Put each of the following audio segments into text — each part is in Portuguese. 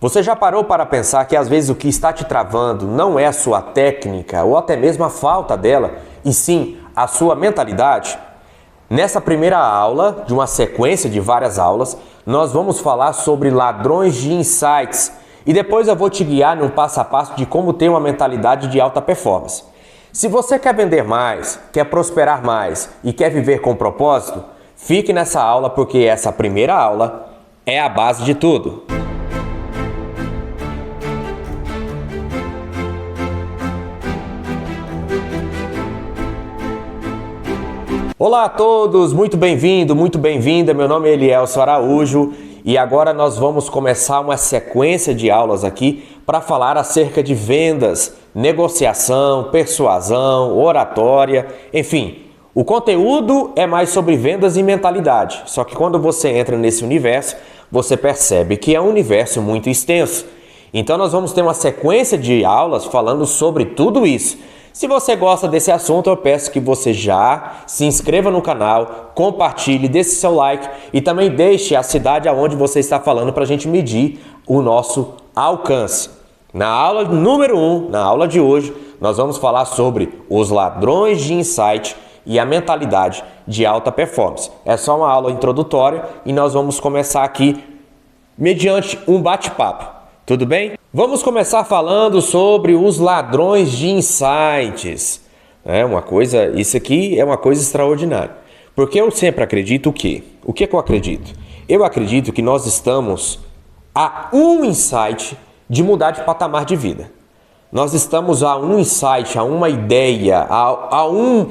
Você já parou para pensar que às vezes o que está te travando não é a sua técnica ou até mesmo a falta dela, e sim a sua mentalidade? Nessa primeira aula, de uma sequência de várias aulas, nós vamos falar sobre ladrões de insights e depois eu vou te guiar num passo a passo de como ter uma mentalidade de alta performance. Se você quer vender mais, quer prosperar mais e quer viver com propósito, fique nessa aula porque essa primeira aula é a base de tudo. Olá a todos, muito bem-vindo, muito bem-vinda. Meu nome é Elielson Araújo e agora nós vamos começar uma sequência de aulas aqui para falar acerca de vendas, negociação, persuasão, oratória, enfim. O conteúdo é mais sobre vendas e mentalidade, só que quando você entra nesse universo, você percebe que é um universo muito extenso. Então nós vamos ter uma sequência de aulas falando sobre tudo isso. Se você gosta desse assunto, eu peço que você já se inscreva no canal, compartilhe, deixe seu like e também deixe a cidade aonde você está falando para a gente medir o nosso alcance. Na aula número 1, na aula de hoje, nós vamos falar sobre os ladrões de insight e a mentalidade de alta performance. É só uma aula introdutória e nós vamos começar aqui mediante um bate-papo. Tudo bem? Vamos começar falando sobre os ladrões de insights. Isso aqui é uma coisa extraordinária. Porque eu sempre acredito o quê? O que eu acredito? Eu acredito que nós estamos a um insight de mudar de patamar de vida. Nós estamos a um insight, a uma ideia, a um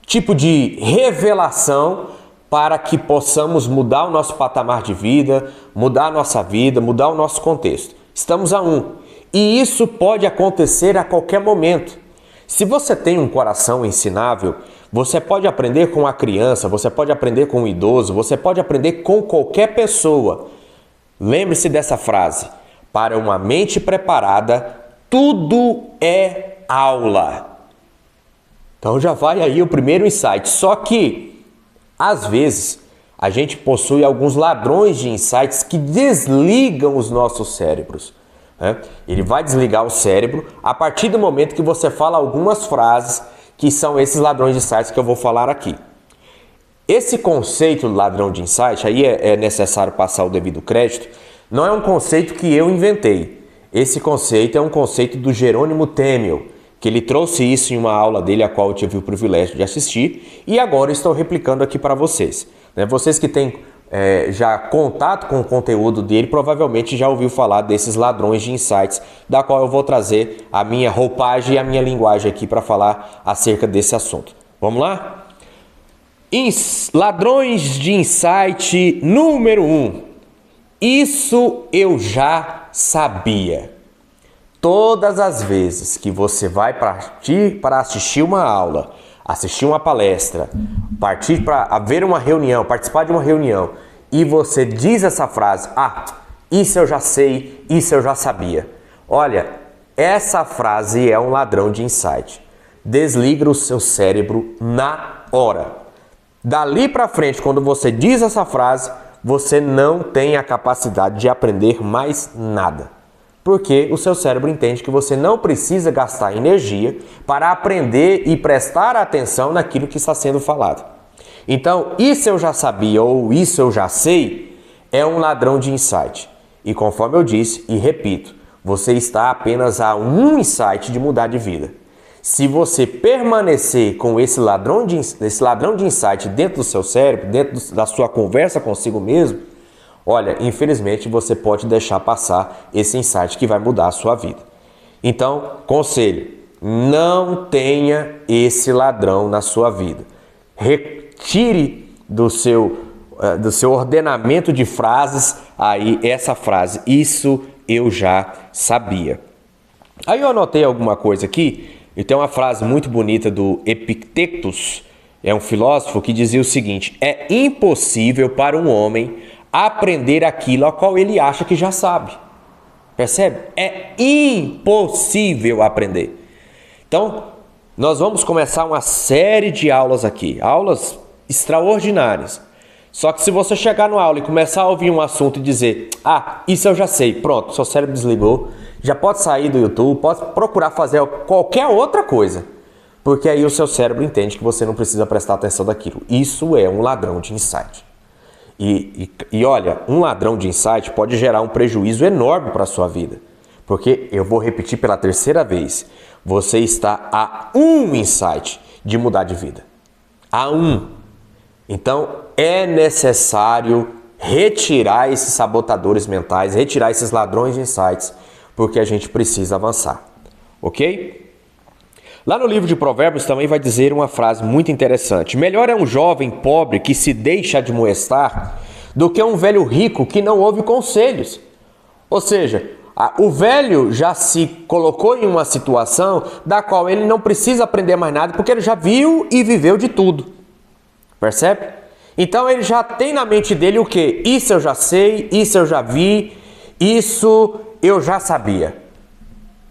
tipo de revelação para que possamos mudar o nosso patamar de vida, mudar a nossa vida, mudar o nosso contexto. Estamos a um. E isso pode acontecer a qualquer momento. Se você tem um coração ensinável, você pode aprender com a criança, você pode aprender com o idoso, você pode aprender com qualquer pessoa. Lembre-se dessa frase. Para uma mente preparada, tudo é aula. Então já vai aí o primeiro insight. Só que, às vezes, a gente possui alguns ladrões de insights que desligam os nossos cérebros. Ele vai desligar o cérebro a partir do momento que você fala algumas frases que são esses ladrões de insights que eu vou falar aqui. Esse conceito do ladrão de insight, aí é necessário passar o devido crédito, não é um conceito que eu inventei. Esse conceito é um conceito do Jerônimo Temel, que ele trouxe isso em uma aula dele, a qual eu tive o privilégio de assistir, e agora estou replicando aqui para vocês. Vocês que têm já contato com o conteúdo dele, provavelmente já ouviu falar desses ladrões de insights, da qual eu vou trazer a minha roupagem e a minha linguagem aqui para falar acerca desse assunto. Vamos lá? Ladrões de insight número 1. Isso eu já sabia. Todas as vezes que você vai partir para assistir uma aula, assistir uma palestra, partir para ver uma reunião, participar de uma reunião, e você diz essa frase, isso eu já sei, isso eu já sabia. Olha, essa frase é um ladrão de insight. Desliga o seu cérebro na hora. Dali para frente, quando você diz essa frase, você não tem a capacidade de aprender mais nada. Porque o seu cérebro entende que você não precisa gastar energia para aprender e prestar atenção naquilo que está sendo falado. Então, isso eu já sabia ou isso eu já sei é um ladrão de insight. E conforme eu disse e repito, você está apenas a um insight de mudar de vida. Se você permanecer com esse ladrão de insight dentro do seu cérebro, dentro da sua conversa consigo mesmo, olha, infelizmente você pode deixar passar esse insight que vai mudar a sua vida. Então, conselho, não tenha esse ladrão na sua vida. Retire do seu ordenamento de frases aí essa frase, isso eu já sabia. Aí eu anotei alguma coisa aqui, e tem uma frase muito bonita do Epictetus, é um filósofo que dizia o seguinte: é impossível para um homem aprender aquilo a qual ele acha que já sabe. Percebe? É impossível aprender. Então, nós vamos começar uma série de aulas aqui, aulas extraordinárias, Só que se você chegar na aula e começar a ouvir um assunto e dizer, ah, isso eu já sei, pronto, seu cérebro desligou, já pode sair do YouTube, pode procurar fazer qualquer outra coisa, porque aí o seu cérebro entende que você não precisa prestar atenção daquilo. Isso é um ladrão de insight. E olha, um ladrão de insight pode gerar um prejuízo enorme para a sua vida, porque eu vou repetir pela terceira vez, você está a um insight de mudar de vida. A um. Então, é necessário retirar esses sabotadores mentais, retirar esses ladrões de insights, porque a gente precisa avançar, ok? Lá no livro de Provérbios também vai dizer uma frase muito interessante. Melhor é um jovem pobre que se deixa admoestar do que um velho rico que não ouve conselhos. Ou seja, o velho já se colocou em uma situação da qual ele não precisa aprender mais nada, porque ele já viu e viveu de tudo. Percebe? Então ele já tem na mente dele o quê? Isso eu já sei, isso eu já vi, isso eu já sabia.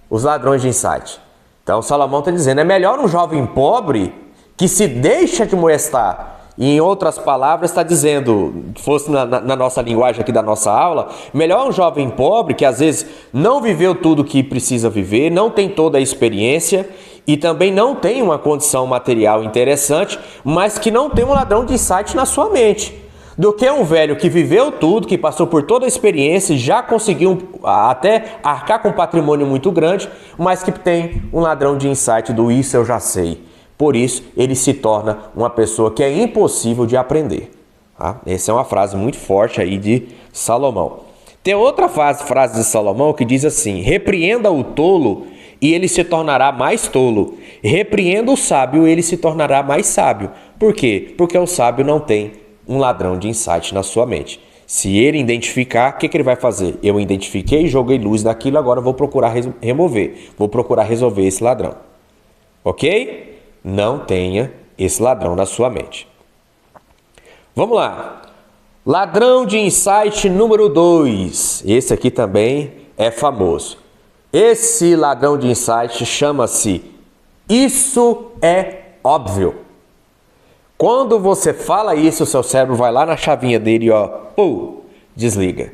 Os ladrões de insight. Então Salomão está dizendo, é melhor um jovem pobre que se deixa admoestar. E em outras palavras está dizendo, fosse na nossa linguagem aqui da nossa aula, melhor um jovem pobre que às vezes não viveu tudo que precisa viver, não tem toda a experiência e também não tem uma condição material interessante, mas que não tem um ladrão de insight na sua mente. Do que um velho que viveu tudo, que passou por toda a experiência, já conseguiu até arcar com um patrimônio muito grande, mas que tem um ladrão de insight do isso eu já sei. Por isso, ele se torna uma pessoa que é impossível de aprender. Tá? Essa é uma frase muito forte aí de Salomão. Tem outra frase de Salomão que diz assim, repreenda o tolo e ele se tornará mais tolo. Repreenda o sábio e ele se tornará mais sábio. Por quê? Porque o sábio não tem um ladrão de insight na sua mente. Se ele identificar, o que ele vai fazer? Eu identifiquei, joguei luz naquilo, agora eu vou procurar remover. Vou procurar resolver esse ladrão. Ok? Não tenha esse ladrão na sua mente. Vamos lá. Ladrão de insight número 2. Esse aqui também é famoso. Esse ladrão de insight chama-se isso é óbvio. Quando você fala isso, o seu cérebro vai lá na chavinha dele e desliga.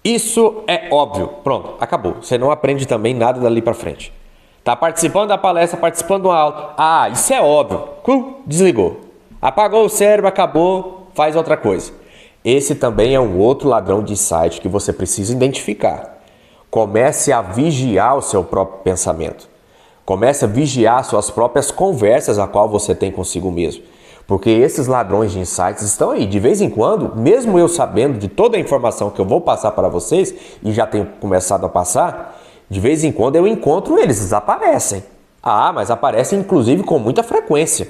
Isso é óbvio. Pronto, acabou. Você não aprende também nada dali para frente. Tá participando da palestra, participando de uma aula. Ah, isso é óbvio. Desligou. Apagou o cérebro, acabou, faz outra coisa. Esse também é um outro ladrão de insight que você precisa identificar. Comece a vigiar o seu próprio pensamento. Comece a vigiar suas próprias conversas a qual você tem consigo mesmo. Porque esses ladrões de insights estão aí. De vez em quando, mesmo eu sabendo de toda a informação que eu vou passar para vocês, e já tenho começado a passar, de vez em quando eu encontro eles aparecem. Ah, mas aparecem inclusive com muita frequência.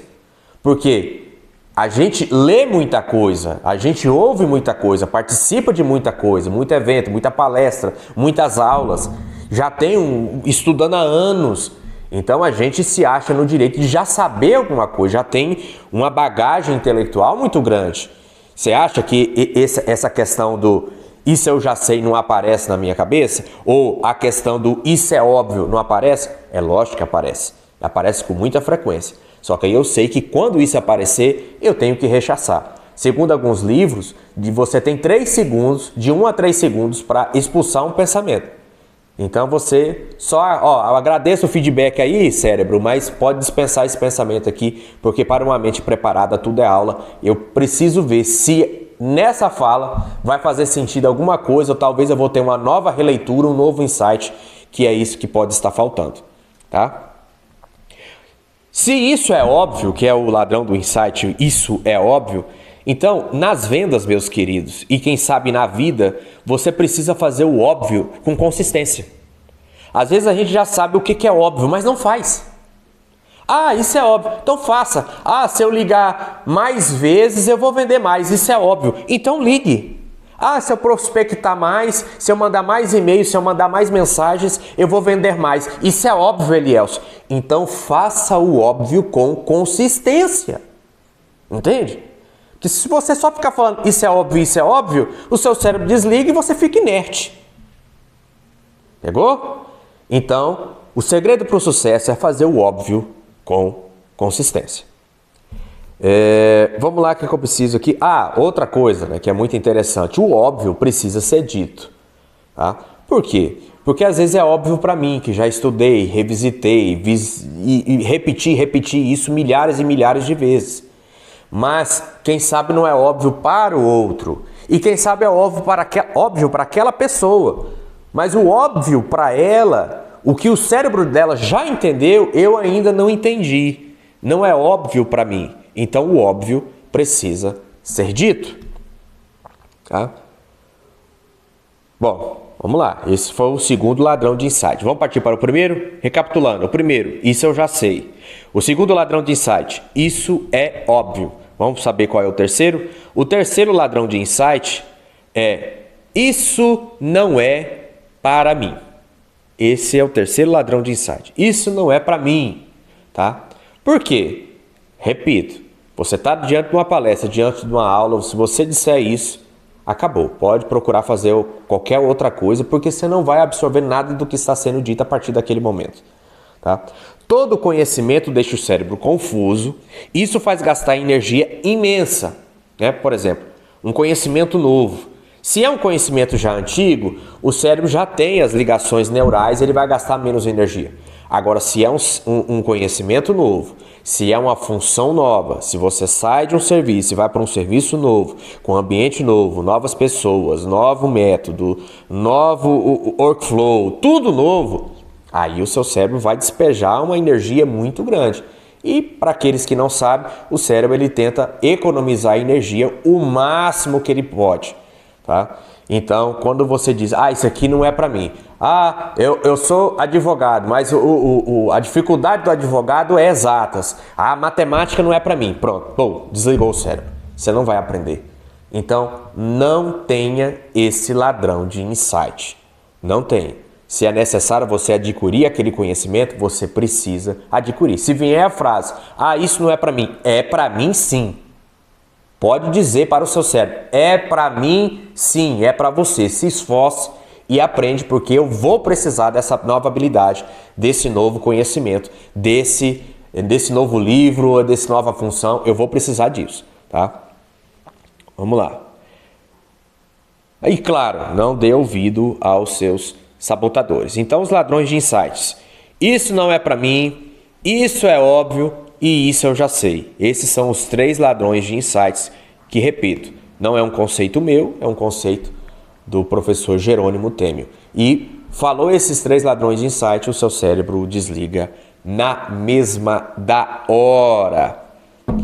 Porque a gente lê muita coisa, a gente ouve muita coisa, participa de muita coisa, muito evento, muita palestra, muitas aulas. Já tem estudando há anos. Então a gente se acha no direito de já saber alguma coisa, já tem uma bagagem intelectual muito grande. Você acha que essa questão do isso eu já sei não aparece na minha cabeça? Ou a questão do isso é óbvio não aparece? É lógico que aparece. Aparece com muita frequência. Só que aí eu sei que quando isso aparecer, eu tenho que rechaçar. Segundo alguns livros, você tem 3 segundos, de 1 a 3 segundos para expulsar um pensamento. Então você só, eu agradeço o feedback aí, cérebro, mas pode dispensar esse pensamento aqui, porque para uma mente preparada tudo é aula. Eu preciso ver se nessa fala vai fazer sentido alguma coisa, ou talvez eu vou ter uma nova releitura, um novo insight, que é isso que pode estar faltando, tá? Se isso é óbvio, que é o ladrão do insight, isso é óbvio, então nas vendas, meus queridos, e quem sabe na vida, você precisa fazer o óbvio com consistência. Às vezes a gente já sabe o que é óbvio, mas não faz. Ah, isso é óbvio, então faça. Ah, se eu ligar mais vezes eu vou vender mais, isso é óbvio, então ligue. Ah, se eu prospectar mais, se eu mandar mais e-mails, se eu mandar mais mensagens, eu vou vender mais. Isso é óbvio, Elielson. Então faça o óbvio com consistência. Entende? Porque se você só ficar falando isso é óbvio, o seu cérebro desliga e você fica inerte. Pegou? Então, o segredo para o sucesso é fazer o óbvio com consistência. Vamos lá, o que eu preciso aqui? Outra coisa, né, que é muito interessante. O óbvio precisa ser dito. Tá? Por quê? Porque às vezes é óbvio para mim, que já estudei, revisitei e repeti isso milhares e milhares de vezes. Mas quem sabe não é óbvio para o outro. E quem sabe é óbvio para aquela pessoa. Mas o óbvio para ela, o que o cérebro dela já entendeu, eu ainda não entendi. Não é óbvio para mim. Então o óbvio precisa ser dito. Tá? Bom, vamos lá. Esse foi o segundo ladrão de insight. Vamos partir para o primeiro? Recapitulando. O primeiro, isso eu já sei. O segundo ladrão de insight, isso é óbvio. Vamos saber qual é o terceiro? O terceiro ladrão de insight é isso não é para mim. Esse é o terceiro ladrão de insight. Isso não é para mim, tá? Por quê? Repito, você está diante de uma palestra, diante de uma aula, se você disser isso, acabou. Pode procurar fazer qualquer outra coisa, porque você não vai absorver nada do que está sendo dito a partir daquele momento. Tá? Todo conhecimento deixa o cérebro confuso, isso faz gastar energia imensa. Né? Por exemplo, um conhecimento novo. Se é um conhecimento já antigo, o cérebro já tem as ligações neurais, ele vai gastar menos energia. Agora, se é um conhecimento novo, se é uma função nova, se você sai de um serviço e vai para um serviço novo, com ambiente novo, novas pessoas, novo método, novo workflow, tudo novo, aí o seu cérebro vai despejar uma energia muito grande. E para aqueles que não sabem, o cérebro ele tenta economizar energia o máximo que ele pode. Tá? Então, quando você diz, isso aqui não é para mim. Eu sou advogado, mas a dificuldade do advogado é exatas. A matemática não é para mim. Pronto, desligou o cérebro. Você não vai aprender. Então, não tenha esse ladrão de insight. Não tenha. Se é necessário você adquirir aquele conhecimento, você precisa adquirir. Se vier a frase, isso não é para mim. É para mim sim. Pode dizer para o seu cérebro, é para mim sim, é para você. Se esforce e aprende, porque eu vou precisar dessa nova habilidade, desse novo conhecimento, desse novo livro, dessa nova função, eu vou precisar disso, tá? Vamos lá. E claro, não dê ouvido aos seus sabotadores. Então, os ladrões de insights. Isso não é para mim, isso é óbvio e isso eu já sei. Esses são os 3 ladrões de insights que, repito, não é um conceito meu, é um conceito do professor Jerônimo Temel. E falou esses 3 ladrões de insight, o seu cérebro desliga na mesma da hora.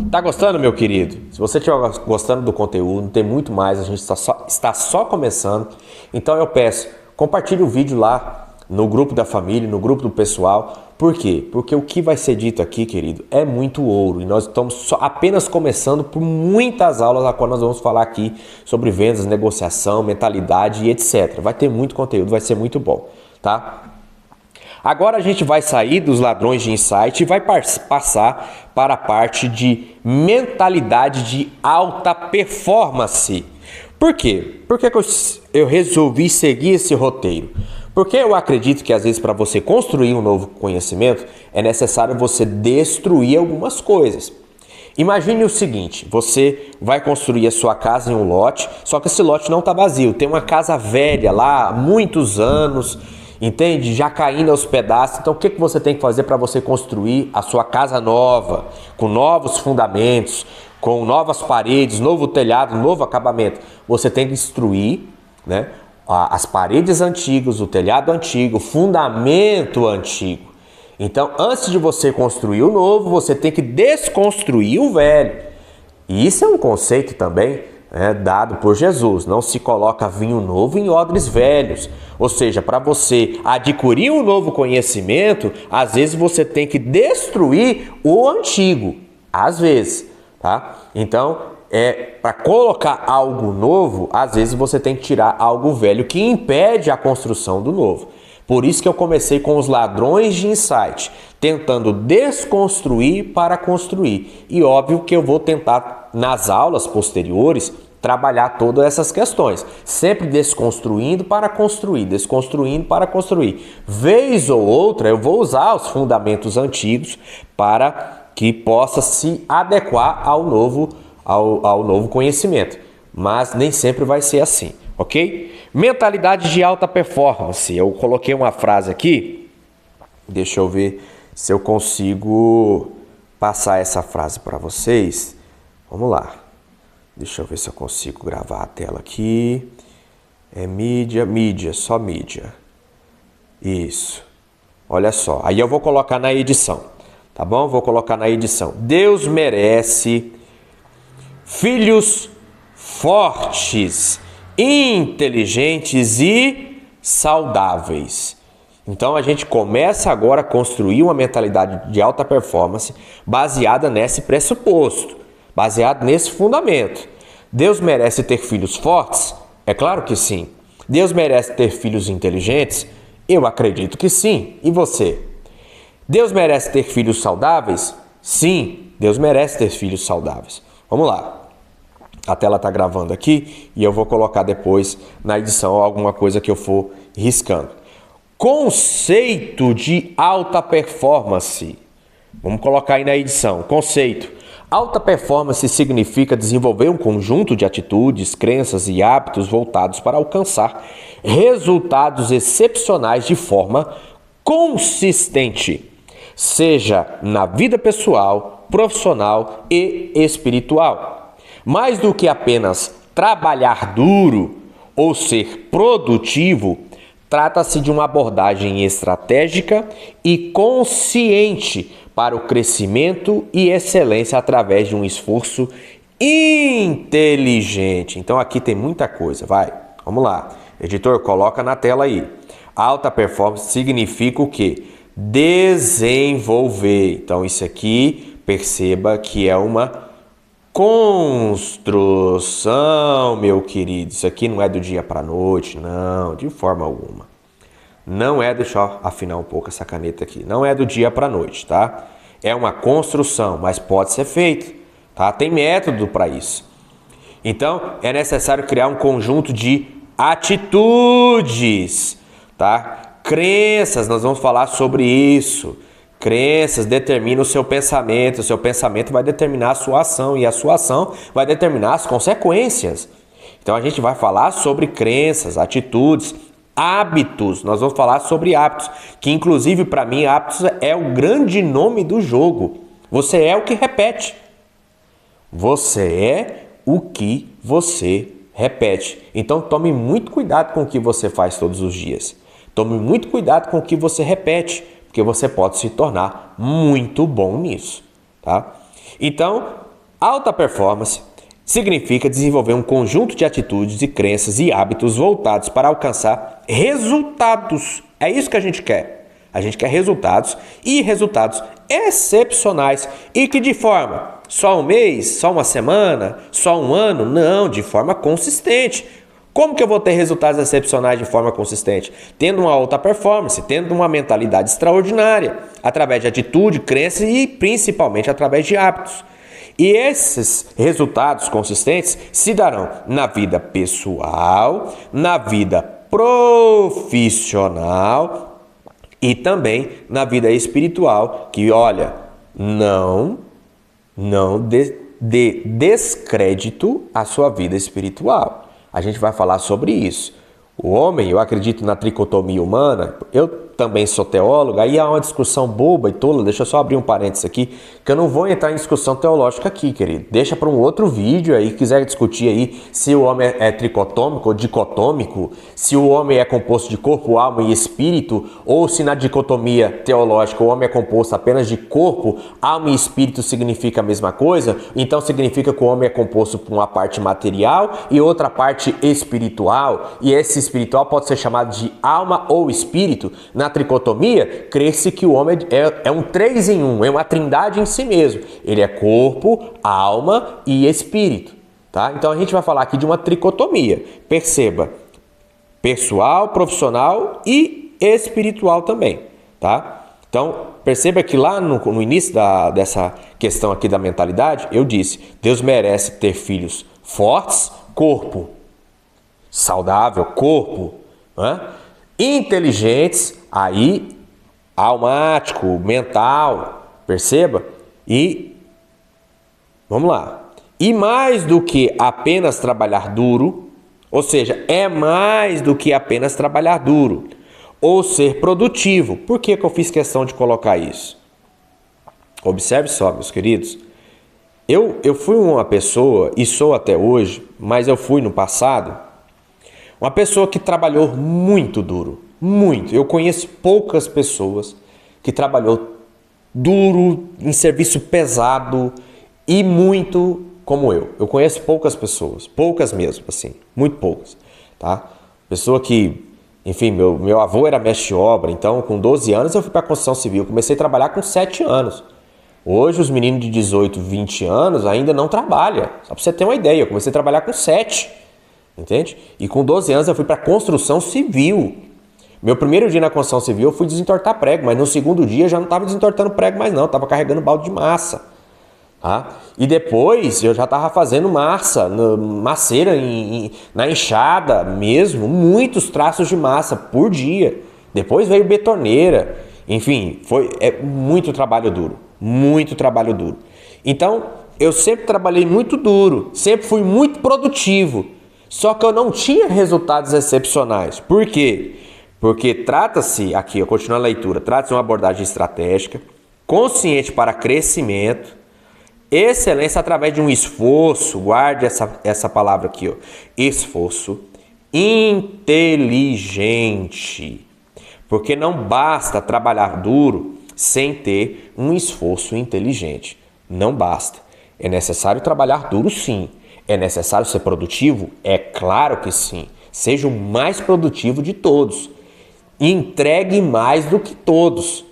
Tá gostando, meu querido? Se você estiver gostando do conteúdo, tem muito mais, a gente está só começando. Então eu peço, compartilhe o vídeo lá no grupo da família, no grupo do pessoal. Por quê? Porque o que vai ser dito aqui, querido, é muito ouro. E nós estamos apenas começando por muitas aulas a qual nós vamos falar aqui sobre vendas, negociação, mentalidade e etc. Vai ter muito conteúdo, vai ser muito bom, tá? Agora a gente vai sair dos ladrões de insight e vai passar para a parte de mentalidade de alta performance. Por quê? Por que eu resolvi seguir esse roteiro? Porque eu acredito que às vezes para você construir um novo conhecimento é necessário você destruir algumas coisas. Imagine o seguinte, você vai construir a sua casa em um lote, só que esse lote não está vazio, tem uma casa velha lá há muitos anos, entende? Já caindo aos pedaços. Então o que você tem que fazer para você construir a sua casa nova, com novos fundamentos, com novas paredes, novo telhado, novo acabamento? Você tem que destruir, né, as paredes antigas, o telhado antigo, o fundamento antigo. Então, antes de você construir o novo, você tem que desconstruir o velho. E isso é um conceito também dado por Jesus. Não se coloca vinho novo em odres velhos. Ou seja, para você adquirir um novo conhecimento, às vezes você tem que destruir o antigo. Às vezes, tá? Então, para colocar algo novo, às vezes você tem que tirar algo velho que impede a construção do novo. Por isso que eu comecei com os ladrões de insight, tentando desconstruir para construir. E óbvio que eu vou tentar, nas aulas posteriores, trabalhar todas essas questões. Sempre desconstruindo para construir, desconstruindo para construir. Vez ou outra eu vou usar os fundamentos antigos para que possa se adequar ao novo conhecimento. Mas nem sempre vai ser assim, ok? Mentalidade de alta performance. Eu coloquei uma frase aqui, deixa eu ver se eu consigo passar essa frase para vocês. Vamos lá. Deixa eu ver se eu consigo gravar a tela aqui. É mídia, só mídia. Isso. Olha só. Aí eu vou colocar na edição, tá bom? Vou colocar na edição. Deus merece filhos fortes, inteligentes e saudáveis. Então a gente começa agora a construir uma mentalidade de alta performance baseada nesse pressuposto, baseado nesse fundamento. Deus merece ter filhos fortes? É claro que sim. Deus merece ter filhos inteligentes? Eu acredito que sim. E você? Deus merece ter filhos saudáveis? Sim, Deus merece ter filhos saudáveis. Vamos lá. A tela está gravando aqui e eu vou colocar depois na edição alguma coisa que eu for riscando. Conceito de alta performance. Vamos colocar aí na edição. Conceito. Alta performance significa desenvolver um conjunto de atitudes, crenças e hábitos voltados para alcançar resultados excepcionais de forma consistente, seja na vida pessoal, profissional e espiritual. Mais do que apenas trabalhar duro ou ser produtivo, trata-se de uma abordagem estratégica e consciente para o crescimento e excelência através de um esforço inteligente. Então aqui tem muita coisa, vai. Vamos lá. Editor, coloca na tela aí. Alta performance significa o quê? Desenvolver. Então isso aqui, perceba que é uma construção, meu querido. Isso aqui não é do dia para a noite, não, de forma alguma. Não é, deixa eu afinar um pouco essa caneta aqui. Não é do dia para a noite, tá? É uma construção, mas pode ser feito, tá? Tem método para isso. Então, é necessário criar um conjunto de atitudes, tá? Crenças, nós vamos falar sobre isso. Crenças determinam o seu pensamento vai determinar a sua ação e a sua ação vai determinar as consequências. Então a gente vai falar sobre crenças, atitudes, hábitos. Nós vamos falar sobre hábitos, que inclusive para mim hábitos é o grande nome do jogo. Você é o que repete. Você é o que você repete. Então tome muito cuidado com o que você faz todos os dias. Tome muito cuidado com o que você repete, porque você pode se tornar muito bom nisso, tá? Então, alta performance significa desenvolver um conjunto de atitudes e crenças e hábitos voltados para alcançar resultados. É isso que a gente quer. A gente quer resultados e resultados excepcionais. E que de forma? Só um mês? Só uma semana? Só um ano? Não, de forma consistente. Como que eu vou ter resultados excepcionais de forma consistente? Tendo uma alta performance, tendo uma mentalidade extraordinária, através de atitude, crença e principalmente através de hábitos. E esses resultados consistentes se darão na vida pessoal, na vida profissional e também na vida espiritual, que olha, não dê descrédito à sua vida espiritual. A gente vai falar sobre isso. O homem, eu acredito na tricotomia humana, eu também sou teólogo, aí há uma discussão boba e tola, deixa eu só abrir um parênteses aqui, que eu não vou entrar em discussão teológica aqui, querido. Deixa para um outro vídeo aí, quiser discutir aí se o homem é tricotômico ou dicotômico, se o homem é composto de corpo, alma e espírito, ou se na dicotomia teológica o homem é composto apenas de corpo, alma e espírito significa a mesma coisa, então significa que o homem é composto por uma parte material e outra parte espiritual, e esse espiritual pode ser chamado de alma ou espírito. Na tricotomia, crê-se que o homem é um 3 em 1, é uma trindade em si mesmo. Ele é corpo, alma e espírito, tá? Então a gente vai falar aqui de uma tricotomia. Perceba, pessoal, profissional e espiritual também, tá? Então, perceba que lá no início dessa questão aqui da mentalidade, eu disse, Deus merece ter filhos fortes, corpo saudável, corpo, né? Inteligentes, aí almático, mental, perceba? E vamos lá. E mais do que apenas trabalhar duro, ou seja, é mais do que apenas trabalhar duro ou ser produtivo. Por que eu fiz questão de colocar isso? Observe só, meus queridos. Eu fui uma pessoa, e sou até hoje, mas eu fui no passado, uma pessoa que trabalhou muito duro. Muito. Eu conheço poucas pessoas que trabalhou duro, em serviço pesado e muito como eu. Eu conheço poucas pessoas, poucas mesmo, assim, muito poucas, tá? Pessoa que, enfim, meu avô era mestre de obra, então com 12 anos eu fui para a construção civil. Comecei a trabalhar com 7 anos. Hoje os meninos de 18, 20 anos ainda não trabalham. Só para você ter uma ideia, eu comecei a trabalhar com 7, entende? E com 12 anos eu fui para a construção civil. Meu primeiro dia na construção civil eu fui desentortar prego, mas no segundo dia eu já não estava desentortando prego mais não, estava carregando balde de massa. Tá? E depois eu já estava fazendo massa, maceira na enxada mesmo, muitos traços de massa por dia. Depois veio betoneira, enfim, foi muito trabalho duro, muito trabalho duro. Então eu sempre trabalhei muito duro, sempre fui muito produtivo, só que eu não tinha resultados excepcionais. Por quê? Porque trata-se, aqui, eu continuo a leitura, trata-se de uma abordagem estratégica, consciente para crescimento, excelência através de um esforço, guarde essa palavra aqui, ó, esforço, inteligente. Porque não basta trabalhar duro sem ter um esforço inteligente. Não basta. É necessário trabalhar duro, sim. É necessário ser produtivo? É claro que sim. Seja o mais produtivo de todos. Entregue mais do que todos.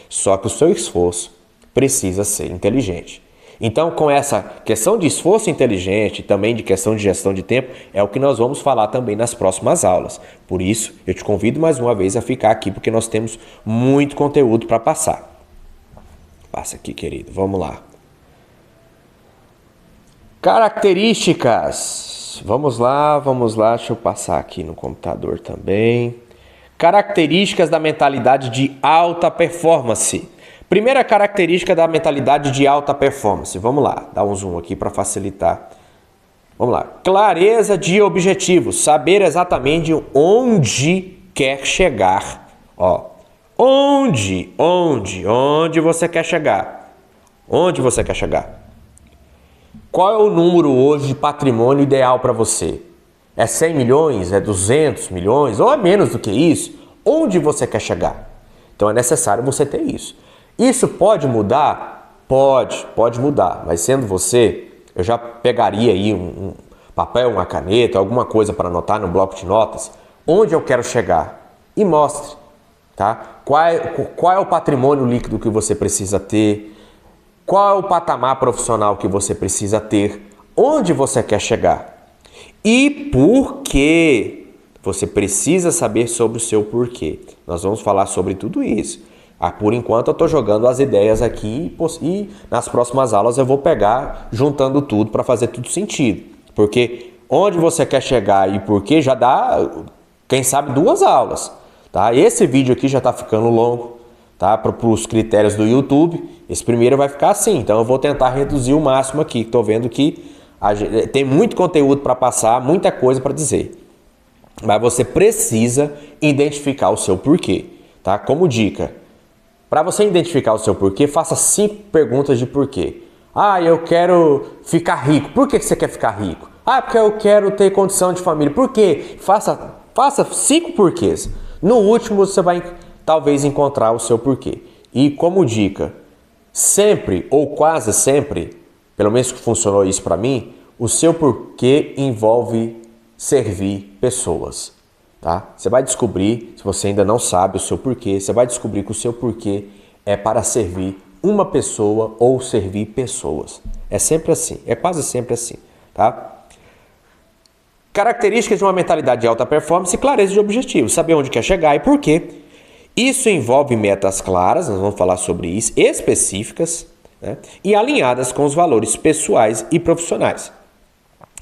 Só que o seu esforço precisa ser inteligente. Então, com essa questão de esforço inteligente, também de questão de gestão de tempo, é o que nós vamos falar também nas próximas aulas. Por isso, eu te convido mais uma vez a ficar aqui, porque nós temos muito conteúdo para passar. Passa aqui, querido. Vamos lá. Características. Vamos lá. Deixa eu passar aqui no computador também. Características da mentalidade de alta performance. Primeira característica da mentalidade de alta performance. Vamos lá, dá um zoom aqui para facilitar. Vamos lá. Clareza de objetivos. Saber exatamente onde quer chegar. Ó, onde você quer chegar? Onde você quer chegar? Qual é o número hoje de patrimônio ideal para você? É 100 milhões? É 200 milhões? Ou é menos do que isso? Onde você quer chegar? Então é necessário você ter isso. Isso pode mudar? Pode mudar. Mas sendo você, eu já pegaria aí um papel, uma caneta, alguma coisa para anotar no bloco de notas. Onde eu quero chegar? E mostre. Tá? Qual é o patrimônio líquido que você precisa ter? Qual é o patamar profissional que você precisa ter? Onde você quer chegar? E por quê? Você precisa saber sobre o seu porquê. Nós vamos falar sobre tudo isso. Por enquanto eu estou jogando as ideias aqui e nas próximas aulas eu vou pegar juntando tudo para fazer tudo sentido. Porque onde você quer chegar e porquê já dá, quem sabe, 2 aulas. Tá? Esse vídeo aqui já está ficando longo, tá? Para os critérios do YouTube. Esse primeiro vai ficar assim, então eu vou tentar reduzir o máximo aqui. Estou vendo que tem muito conteúdo para passar, muita coisa para dizer. Mas você precisa identificar o seu porquê. Tá? Como dica, para você identificar o seu porquê, faça 5 perguntas de porquê. Eu quero ficar rico. Por que você quer ficar rico? Porque eu quero ter condição de família. Por quê? Faça 5 porquês. No último você vai talvez encontrar o seu porquê. E como dica, sempre ou quase sempre, pelo menos que funcionou isso para mim, o seu porquê envolve servir pessoas. Tá? Você vai descobrir, se você ainda não sabe o seu porquê, você vai descobrir que o seu porquê é para servir uma pessoa ou servir pessoas. É sempre assim, é quase sempre assim. Tá? Características de uma mentalidade de alta performance e clareza de objetivos, saber onde quer chegar e por quê. Isso envolve metas claras, nós vamos falar sobre isso, específicas, né? E alinhadas com os valores pessoais e profissionais.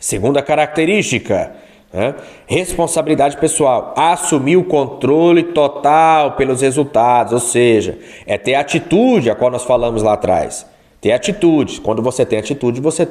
Segunda característica, né? Responsabilidade pessoal, assumir o controle total pelos resultados, ou seja, é ter a atitude a qual nós falamos lá atrás. Ter atitude. Quando você tem atitude, você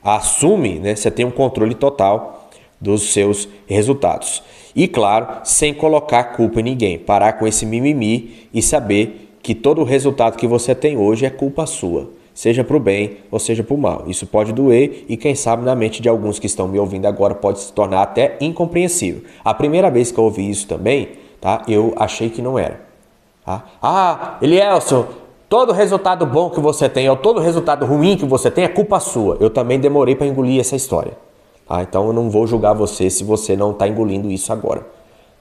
assume, né? Você tem um controle total dos seus resultados. E claro, sem colocar culpa em ninguém. Parar com esse mimimi e saber que todo o resultado que você tem hoje é culpa sua. Seja para o bem ou seja para o mal. Isso pode doer e quem sabe na mente de alguns que estão me ouvindo agora pode se tornar até incompreensível. A primeira vez que eu ouvi isso também, tá? Eu achei que não era. Tá? Ah, Elielson, todo resultado bom que você tem ou todo resultado ruim que você tem é culpa sua. Eu também demorei para engolir essa história. Tá? Então eu não vou julgar você se você não está engolindo isso agora.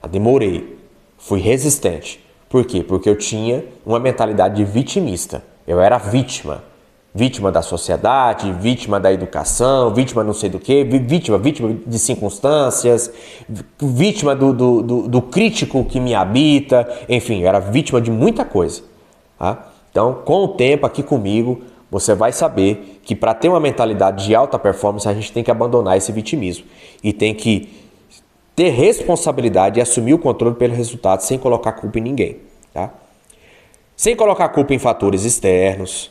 Eu demorei. Fui resistente. Por quê? Porque eu tinha uma mentalidade de vitimista. Eu era vítima. Vítima da sociedade, vítima da educação, vítima não sei do que, vítima de circunstâncias, vítima do crítico que me habita, enfim, eu era vítima de muita coisa. Tá? Então, com o tempo aqui comigo, você vai saber que para ter uma mentalidade de alta performance, a gente tem que abandonar esse vitimismo e tem que ter responsabilidade e assumir o controle pelo resultado sem colocar culpa em ninguém. Tá? Sem colocar culpa em fatores externos,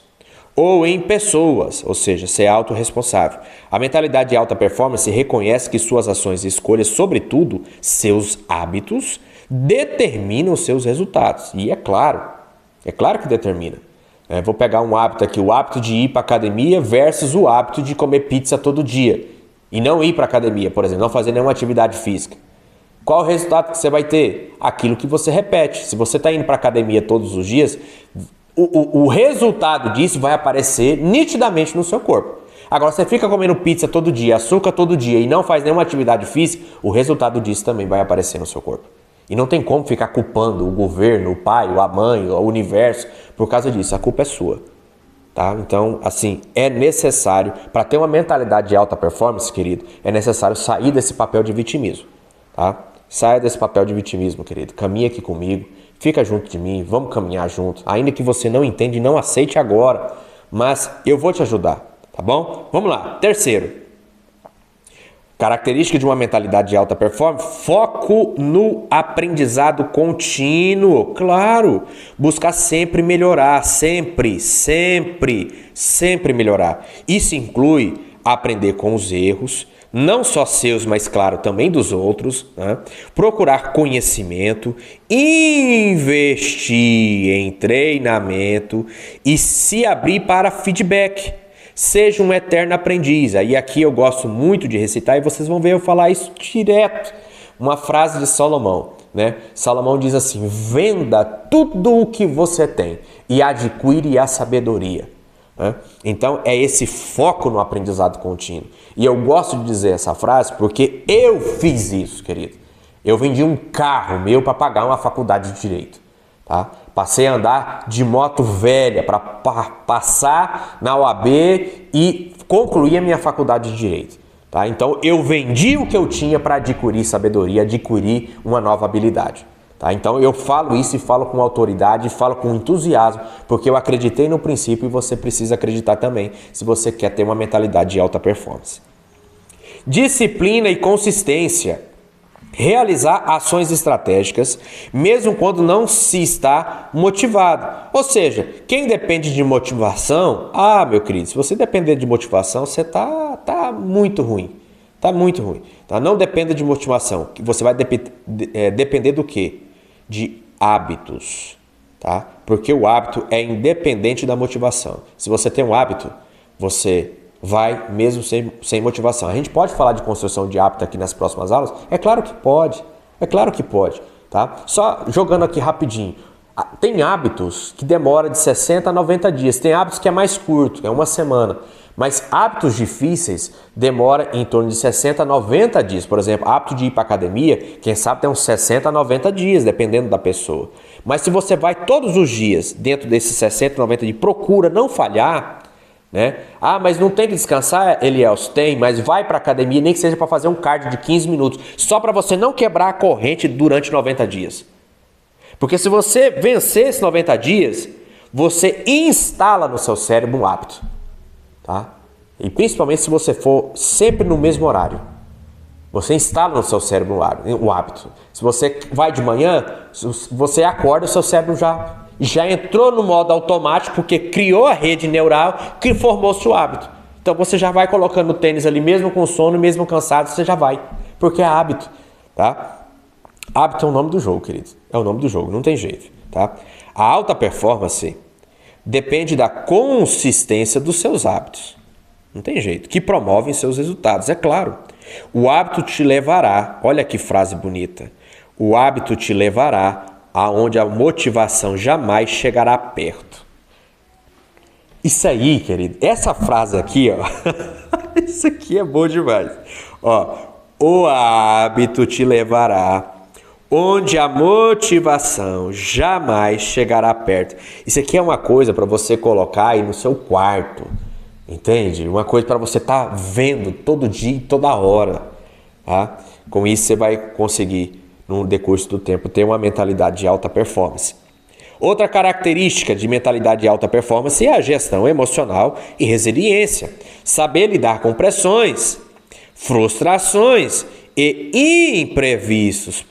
ou em pessoas, ou seja, ser autorresponsável. A mentalidade de alta performance reconhece que suas ações e escolhas, sobretudo seus hábitos, determinam os seus resultados. E é claro que determina. Vou pegar um hábito aqui, o hábito de ir para a academia versus o hábito de comer pizza todo dia. E não ir para a academia, por exemplo, não fazer nenhuma atividade física. Qual o resultado que você vai ter? Aquilo que você repete. Se você está indo para a academia todos os dias, o resultado disso vai aparecer nitidamente no seu corpo. Agora, você fica comendo pizza todo dia, açúcar todo dia e não faz nenhuma atividade física, o resultado disso também vai aparecer no seu corpo. E não tem como ficar culpando o governo, o pai, a mãe, o universo por causa disso. A culpa é sua. Tá? Então, assim, é necessário, para ter uma mentalidade de alta performance, querido, é necessário sair desse papel de vitimismo. Tá? Saia desse papel de vitimismo, querido. Caminha aqui comigo. Fica junto de mim, vamos caminhar junto. Ainda que você não entende, não aceite agora, mas eu vou te ajudar, tá bom? Vamos lá. Terceiro, característica de uma mentalidade de alta performance, foco no aprendizado contínuo. Claro, buscar sempre melhorar, sempre melhorar. Isso inclui aprender com os erros, não só seus, mas claro, também dos outros, né? Procurar conhecimento, investir em treinamento e se abrir para feedback. Seja um eterno aprendiz. E aqui eu gosto muito de recitar e vocês vão ver eu falar isso direto. Uma frase de Salomão, né? Salomão diz assim: venda tudo o que você tem e adquire a sabedoria. Então é esse foco no aprendizado contínuo. E eu gosto de dizer essa frase porque eu fiz isso, querido. Eu vendi um carro meu para pagar uma faculdade de Direito. Tá? Passei a andar de moto velha para passar na OAB e concluir a minha faculdade de Direito. Tá? Então eu vendi o que eu tinha para adquirir sabedoria, adquirir uma nova habilidade. Tá? Então eu falo isso e falo com autoridade, falo com entusiasmo, porque eu acreditei no princípio e você precisa acreditar também se você quer ter uma mentalidade de alta performance. Disciplina e consistência. Realizar ações estratégicas, mesmo quando não se está motivado. Ou seja, quem depende de motivação, meu querido, se você depender de motivação, você tá muito ruim. Tá muito ruim. Tá? Não dependa de motivação. Você vai depender do quê? De hábitos. Tá? Porque o hábito é independente da motivação. Se você tem um hábito, você vai mesmo sem motivação. A gente pode falar de construção de hábito aqui nas próximas aulas? É claro que pode. É claro que pode. Tá? Só jogando aqui rapidinho. Tem hábitos que demoram de 60 a 90 dias. Tem hábitos que é mais curto, é uma semana. Mas hábitos difíceis demoram em torno de 60 a 90 dias. Por exemplo, hábito de ir para a academia, quem sabe tem uns 60 a 90 dias, dependendo da pessoa. Mas se você vai todos os dias dentro desses 60 a 90 dias, procura não falhar, né? Mas não tem que descansar, Elielson? Tem, mas vai para a academia, nem que seja para fazer um cardio de 15 minutos, só para você não quebrar a corrente durante 90 dias. Porque se você vencer esses 90 dias, você instala no seu cérebro um hábito. Tá? E principalmente se você for sempre no mesmo horário. Você instala no seu cérebro o hábito. Se você vai de manhã, você acorda, o seu cérebro já já entrou no modo automático, porque criou a rede neural que formou-se o hábito. Então você já vai colocando o tênis ali, mesmo com sono, mesmo cansado, você já vai, porque é hábito, tá? Hábito é o nome do jogo, queridos. É o nome do jogo, não tem jeito, tá? A alta performance depende da consistência dos seus hábitos. Não tem jeito. Que promovem seus resultados, é claro. O hábito te levará, olha que frase bonita. O hábito te levará aonde a motivação jamais chegará perto. Isso aí, querido, essa frase aqui, ó. Isso aqui é bom demais. Ó, o hábito te levará onde a motivação jamais chegará perto. Isso aqui é uma coisa para você colocar aí no seu quarto, entende? Uma coisa para você estar vendo todo dia e toda hora, tá? Com isso você vai conseguir, no decurso do tempo, ter uma mentalidade de alta performance. Outra característica de mentalidade de alta performance é a gestão emocional e resiliência. Saber lidar com pressões, frustrações e imprevistos.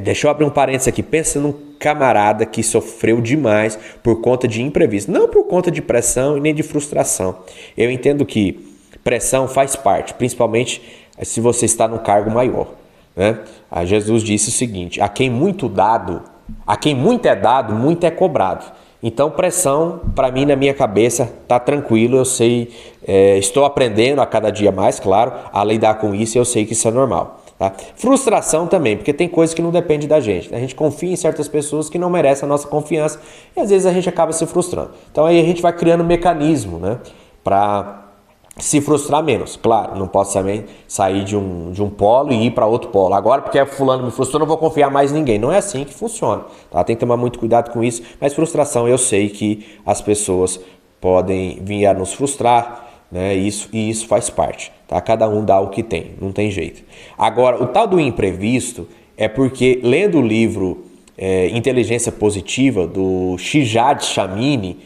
Deixa eu abrir um parênteses aqui. Pensa num camarada que sofreu demais por conta de imprevisto, não por conta de pressão e nem de frustração. Eu entendo que pressão faz parte, principalmente se você está num cargo maior, né? Jesus disse o seguinte: a quem muito é dado, muito é cobrado. Então pressão, para mim, na minha cabeça, tá tranquilo. Eu sei, estou aprendendo a cada dia mais, claro, a lidar com isso, e eu sei que isso é normal. Tá? Frustração também, porque tem coisas que não dependem da gente. A gente confia em certas pessoas que não merecem a nossa confiança e às vezes a gente acaba se frustrando. Então aí a gente vai criando um mecanismo, né, para se frustrar menos. Claro, não posso também sair de um polo e ir para outro polo. Agora, porque fulano me frustrou, não vou confiar mais em ninguém. Não é assim que funciona. Tá? Tem que tomar muito cuidado com isso. Mas frustração, eu sei que as pessoas podem vir a nos frustrar, né? E isso faz parte, tá? Cada um dá o que tem, não tem jeito. Agora, o tal do imprevisto é porque, lendo o livro Inteligência Positiva, do Shijad Chamini,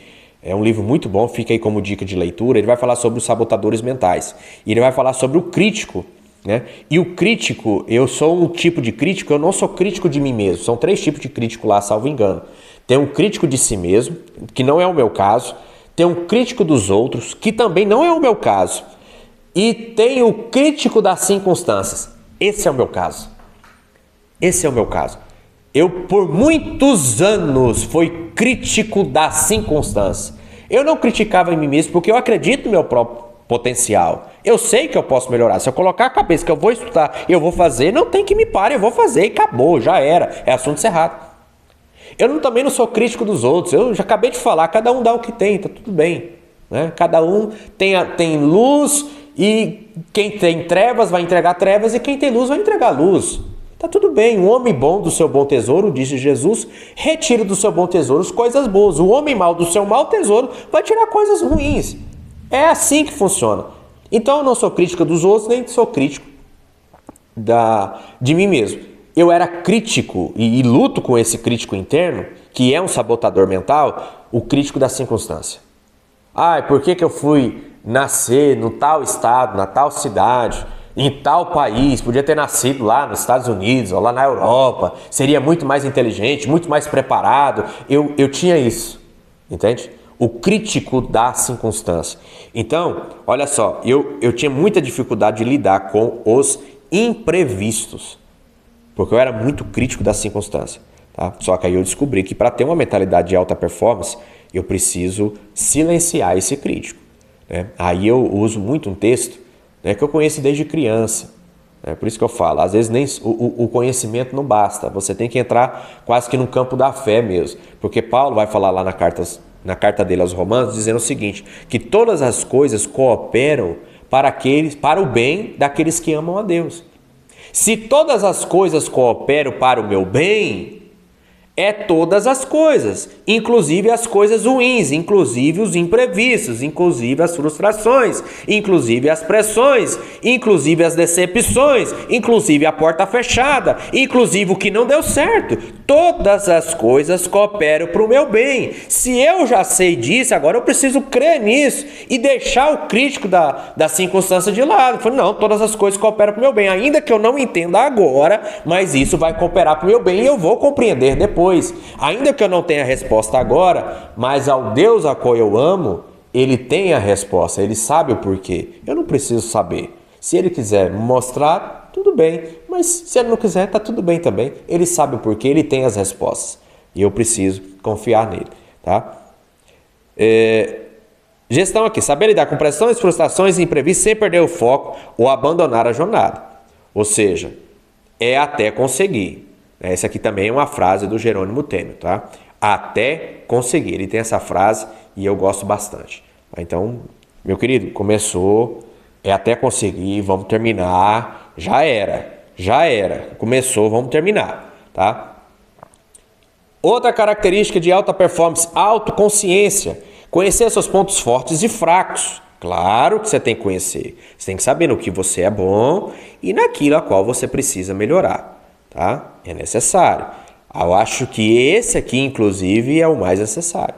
é um livro muito bom, fica aí como dica de leitura. Ele vai falar sobre os sabotadores mentais, e ele vai falar sobre o crítico, né? E o crítico, eu sou um tipo de crítico, eu não sou crítico de mim mesmo. São 3 tipos de crítico lá, salvo engano. Tem um crítico de si mesmo, que não é o meu caso. Tem um crítico dos outros, que também não é o meu caso. E tem o crítico das circunstâncias. Esse é o meu caso. Esse é o meu caso. Eu, por muitos anos, fui crítico das circunstâncias. Eu não criticava em mim mesmo porque eu acredito no meu próprio potencial. Eu sei que eu posso melhorar. Se eu colocar a cabeça que eu vou estudar, eu vou fazer, não tem que me parar, eu vou fazer e acabou, já era. É assunto encerrado. Eu também não sou crítico dos outros. Eu já acabei de falar, cada um dá o que tem, tá tudo bem, né? Cada um tem luz, e quem tem trevas vai entregar trevas, e quem tem luz vai entregar luz. Tá tudo bem. O homem bom do seu bom tesouro, disse Jesus, retira do seu bom tesouro as coisas boas. O homem mau do seu mau tesouro vai tirar coisas ruins. É assim que funciona. Então eu não sou crítico dos outros, nem sou crítico de mim mesmo. Eu era crítico e luto com esse crítico interno, que é um sabotador mental, o crítico da circunstância. Por que eu fui nascer no tal estado, na tal cidade, em tal país? Podia ter nascido lá nos Estados Unidos ou lá na Europa, seria muito mais inteligente, muito mais preparado. Eu tinha isso, entende? O crítico da circunstância. Então, olha só, eu tinha muita dificuldade de lidar com os imprevistos, porque eu era muito crítico da circunstância, tá? Só que aí eu descobri que para ter uma mentalidade de alta performance, eu preciso silenciar esse crítico, né? Aí eu uso muito um texto, né, que eu conheço desde criança. Por isso que eu falo, às vezes nem o conhecimento não basta, você tem que entrar quase que no campo da fé mesmo. Porque Paulo vai falar lá na carta dele aos Romanos, dizendo o seguinte, que todas as coisas cooperam para o bem daqueles que amam a Deus. Se todas as coisas cooperam para o meu bem, é todas as coisas, inclusive as coisas ruins, inclusive os imprevistos, inclusive as frustrações, inclusive as pressões, inclusive as decepções, inclusive a porta fechada, inclusive o que não deu certo. Todas as coisas cooperam para o meu bem. Se eu já sei disso, agora eu preciso crer nisso e deixar o crítico da circunstância de lado. Eu falei, não, todas as coisas cooperam para o meu bem, ainda que eu não entenda agora, mas isso vai cooperar para o meu bem e eu vou compreender depois. depois. Ainda que eu não tenha a resposta agora, mas ao Deus a qual eu amo, Ele tem a resposta, Ele sabe o porquê. Eu não preciso saber. Se Ele quiser me mostrar, tudo bem. Mas se Ele não quiser, tá tudo bem também. Ele sabe o porquê, Ele tem as respostas. E eu preciso confiar nele, tá? Gestão aqui, saber lidar com pressões, frustrações e imprevistos sem perder o foco ou abandonar a jornada. Ou seja, é até conseguir. Essa aqui também é uma frase do Jerônimo Temel, tá? Até conseguir. Ele tem essa frase e eu gosto bastante. Então, meu querido, começou, é até conseguir, vamos terminar, já era. Começou, vamos terminar, tá? Outra característica de alta performance, autoconsciência. Conhecer seus pontos fortes e fracos. Claro que você tem que conhecer. Você tem que saber no que você é bom e naquilo a qual você precisa melhorar, tá? É necessário. Eu acho que esse aqui, inclusive, é o mais necessário.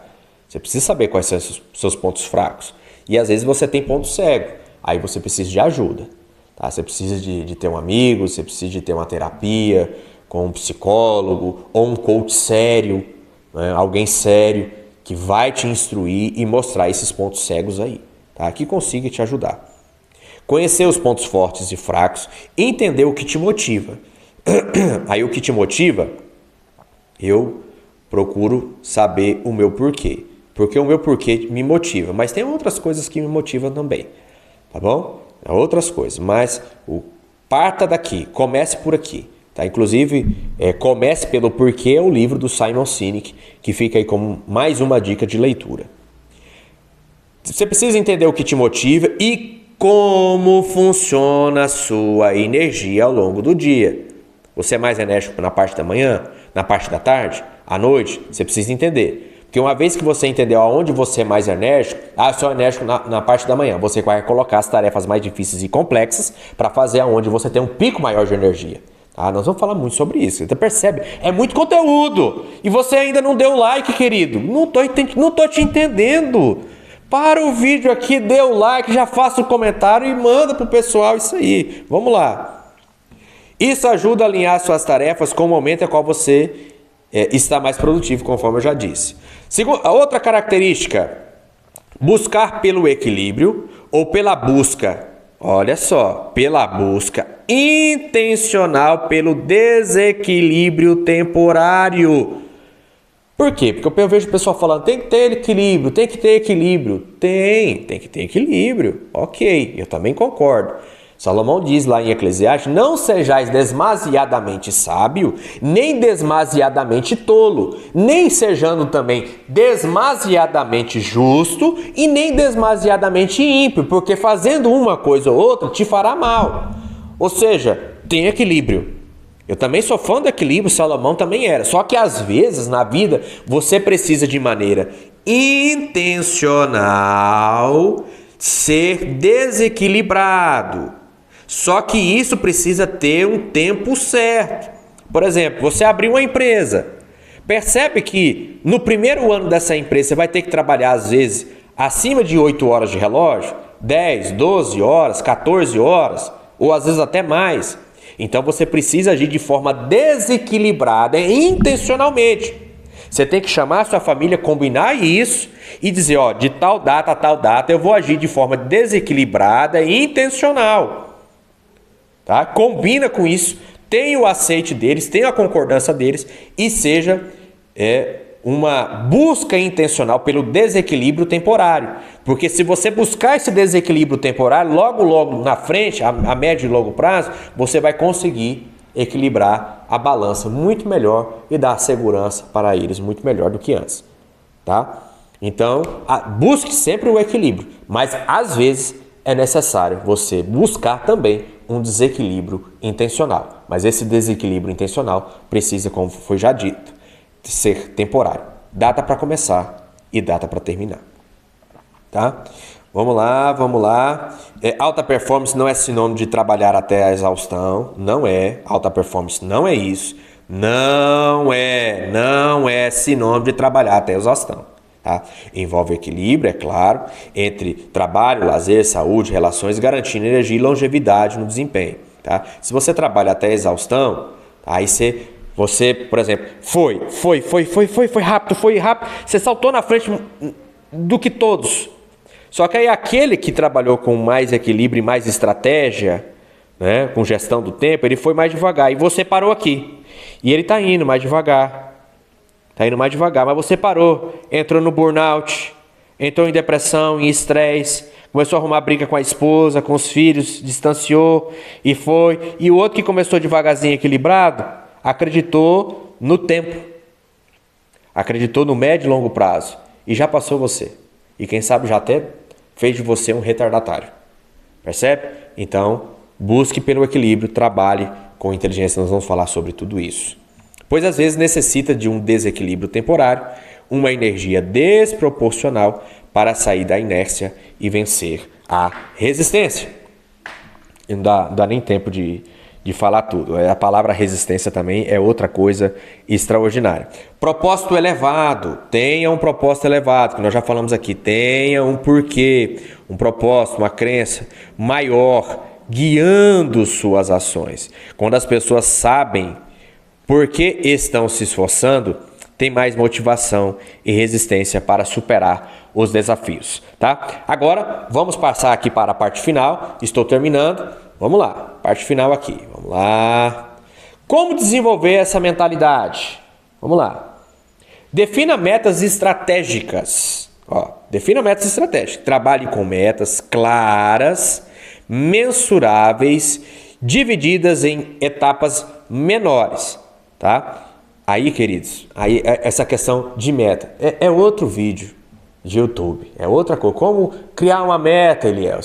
Você precisa saber quais são os seus pontos fracos. E às vezes você tem ponto cego. Aí você precisa de ajuda, tá? Você precisa de ter um amigo, você precisa de ter uma terapia com um psicólogo ou um coach sério, né? Alguém sério que vai te instruir e mostrar esses pontos cegos aí, tá? Que consiga te ajudar. Conhecer os pontos fortes e fracos, entender o que te motiva. Aí o que te motiva, eu procuro saber o meu porquê. Porque o meu porquê me motiva, mas tem outras coisas que me motivam também, tá bom? Outras coisas, mas parta daqui, comece por aqui. Tá? Inclusive, Comece pelo Porquê é o livro do Simon Sinek, que fica aí como mais uma dica de leitura. Você precisa entender o que te motiva e como funciona a sua energia ao longo do dia. Você é mais enérgico na parte da manhã, na parte da tarde, à noite? Você precisa entender. Porque uma vez que você entendeu aonde você é mais enérgico, eu sou enérgico na parte da manhã, você vai colocar as tarefas mais difíceis e complexas para fazer aonde você tem um pico maior de energia. Nós vamos falar muito sobre isso. Você percebe? É muito conteúdo. E você ainda não deu like, querido. Não tô te entendendo. Para o vídeo aqui, dê o like, já faça um comentário e manda pro pessoal isso aí. Vamos lá. Isso ajuda a alinhar suas tarefas com o momento em qual você está mais produtivo, conforme eu já disse. A outra característica, buscar pelo equilíbrio ou pela busca. Olha só, pela busca intencional pelo desequilíbrio temporário. Por quê? Porque eu vejo o pessoal falando, tem que ter equilíbrio, tem que ter equilíbrio. Tem que ter equilíbrio. Ok, eu também concordo. Salomão diz lá em Eclesiastes, não sejais demasiadamente sábio, nem demasiadamente tolo, nem sejando também demasiadamente justo e nem demasiadamente ímpio, porque fazendo uma coisa ou outra te fará mal. Ou seja, tem equilíbrio. Eu também sou fã do equilíbrio, Salomão também era. Só que às vezes na vida você precisa de maneira intencional ser desequilibrado. Só que isso precisa ter um tempo certo. Por exemplo, você abriu uma empresa. Percebe que no primeiro ano dessa empresa você vai ter que trabalhar às vezes acima de 8 horas de relógio, 10, 12 horas, 14 horas, ou às vezes até mais. Então você precisa agir de forma desequilibrada, intencionalmente. Você tem que chamar a sua família, combinar isso e dizer, de tal data a tal data eu vou agir de forma desequilibrada e intencional. Tá? Combina com isso, tenha o aceite deles, tenha a concordância deles e seja uma busca intencional pelo desequilíbrio temporário. Porque se você buscar esse desequilíbrio temporário, logo na frente, a médio e longo prazo, você vai conseguir equilibrar a balança muito melhor e dar segurança para eles muito melhor do que antes. Tá? Então, busque sempre o equilíbrio, mas às vezes é necessário você buscar também um desequilíbrio intencional. Mas esse desequilíbrio intencional precisa, como foi já dito, ser temporário. Data para começar e data para terminar. Tá? Vamos lá. Alta performance não é sinônimo de trabalhar até a exaustão. Não é. Alta performance não é isso. Não é sinônimo de trabalhar até a exaustão. Tá? Envolve equilíbrio, é claro, entre trabalho, lazer, saúde, relações, garantindo energia e longevidade no desempenho. Tá? Se você trabalha até a exaustão, aí você Você, por exemplo, foi rápido, você saltou na frente do que todos. Só que aí aquele que trabalhou com mais equilíbrio e mais estratégia, né, com gestão do tempo, ele foi mais devagar. E você parou aqui. E ele está indo mais devagar. Mas você parou. Entrou no burnout, entrou em depressão, em estresse, começou a arrumar briga com a esposa, com os filhos, distanciou e foi. E o outro que começou devagarzinho, equilibrado, acreditou no tempo. Acreditou no médio e longo prazo. E já passou você. E quem sabe já até fez de você um retardatário. Percebe? Então, busque pelo equilíbrio, trabalhe com inteligência. Nós vamos falar sobre tudo isso. Pois às vezes necessita de um desequilíbrio temporário, uma energia desproporcional para sair da inércia e vencer a resistência. E não dá nem tempo de falar tudo. A palavra resistência também é outra coisa extraordinária. Propósito elevado. Tenha um propósito elevado, que nós já falamos aqui. Tenha um porquê, um propósito, uma crença maior, guiando suas ações. Quando as pessoas sabem por que estão se esforçando, tem mais motivação e resistência para superar os desafios, tá? Agora, vamos passar aqui para a parte final. Estou terminando. Vamos lá, parte final aqui. Vamos lá. Como desenvolver essa mentalidade? Vamos lá. Defina metas estratégicas. Defina metas estratégicas. Trabalhe com metas claras, mensuráveis, divididas em etapas menores, tá? Aí, queridos, essa questão de meta é outro vídeo de YouTube, é outra coisa. Como criar uma meta, Eliel?